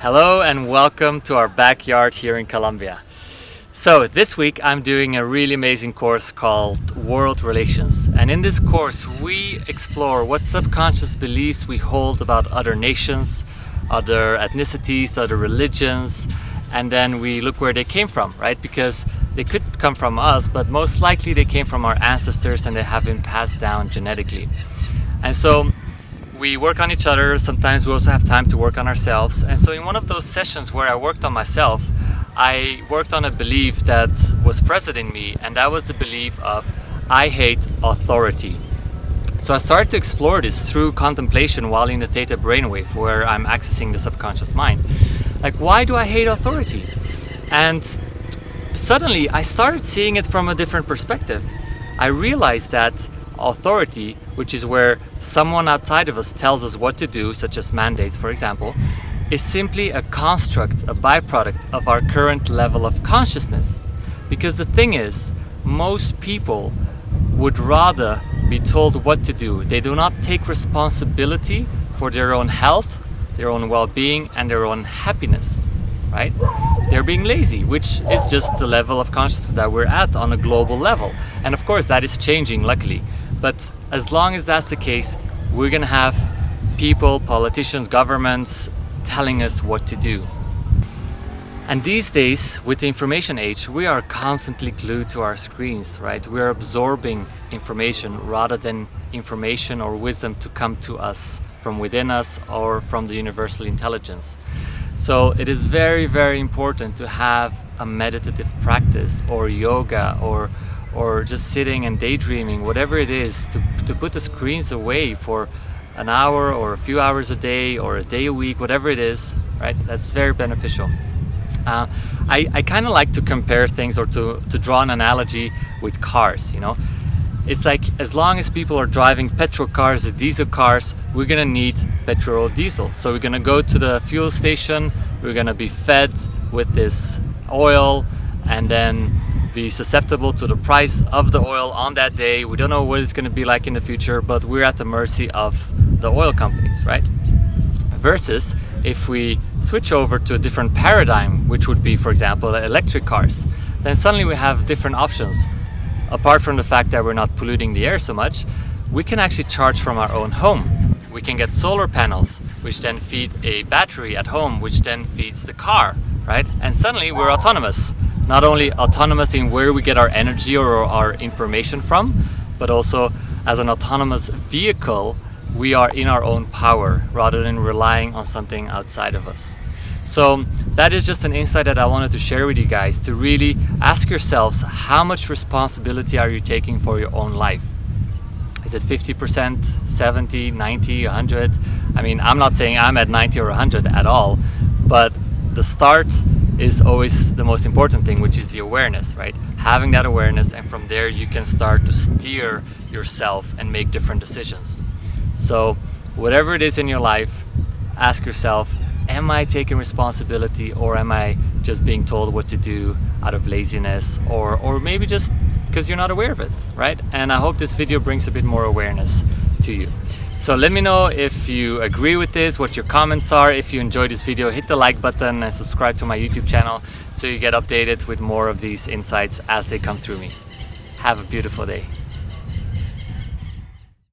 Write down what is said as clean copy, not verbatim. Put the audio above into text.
Hello and welcome to our backyard here in Colombia. So this week I'm doing a really amazing course called World Relations, and in this course we explore what subconscious beliefs we hold about other nations, other ethnicities, other religions, and then we look where they came from, right? Because they could come from us, but most likely they came from our ancestors and they have been passed down genetically. And so we work on each other. Sometimes we also have time to work on ourselves. And so in one of those sessions where I worked on myself, I worked on a belief that was present in me, and that was the belief of I hate authority. So I started to explore this through contemplation while in the theta brainwave, where I'm accessing the subconscious mind. Like, why do I hate authority? And suddenly I started seeing it from a different perspective. I realized that authority, which is where someone outside of us tells us what to do, such as mandates, for example, is simply a construct, a byproduct of our current level of consciousness. Because the thing is, most people would rather be told what to do. They do not take responsibility for their own health, their own well-being, and their own happiness, right? They're being lazy, which is just the level of consciousness that we're at on a global level. And of course that is changing, luckily. But as long as that's the case, we're gonna have people, politicians, governments telling us what to do. And these days, with the information age, we are constantly glued to our screens, right? We're absorbing information rather than information or wisdom to come to us from within us or from the universal intelligence. So it is very, very important to have a meditative practice or yoga or just sitting and daydreaming, whatever it is, to put the screens away for an hour or a few hours a day or a day a week, whatever it is, right? That's very beneficial. I kind of like to compare things or to draw an analogy with cars, you know? It's like, as long as people are driving petrol cars, diesel cars, we're gonna need petrol or diesel. So we're gonna go to the fuel station, we're gonna be fed with this oil, and then be susceptible to the price of the oil on that day. We don't know what it's gonna be like in the future, but we're at the mercy of the oil companies, right? Versus if we switch over to a different paradigm, which would be, for example, electric cars, then suddenly we have different options. Apart from the fact that we're not polluting the air so much, we can actually charge from our own home. We can get solar panels, which then feed a battery at home, which then feeds the car, right? And suddenly we're autonomous. Not only autonomous in where we get our energy or our information from, but also as an autonomous vehicle, we are in our own power rather than relying on something outside of us. So that is just an insight that I wanted to share with you guys, to really ask yourselves, how much responsibility are you taking for your own life? Is it 50%, 70, 90, 100? I mean, I'm not saying I'm at 90 or 100 at all, but the start is always the most important thing, which is the awareness, right? Having that awareness, and from there you can start to steer yourself and make different decisions. So whatever it is in your life, ask yourself, am I taking responsibility, or am I just being told what to do out of laziness, or maybe just because you're not aware of it, right? And I hope this video brings a bit more awareness to you. So let me know if you agree with this, what your comments are. If you enjoyed this video, hit the like button and subscribe to my YouTube channel so you get updated with more of these insights as they come through me. Have a beautiful day.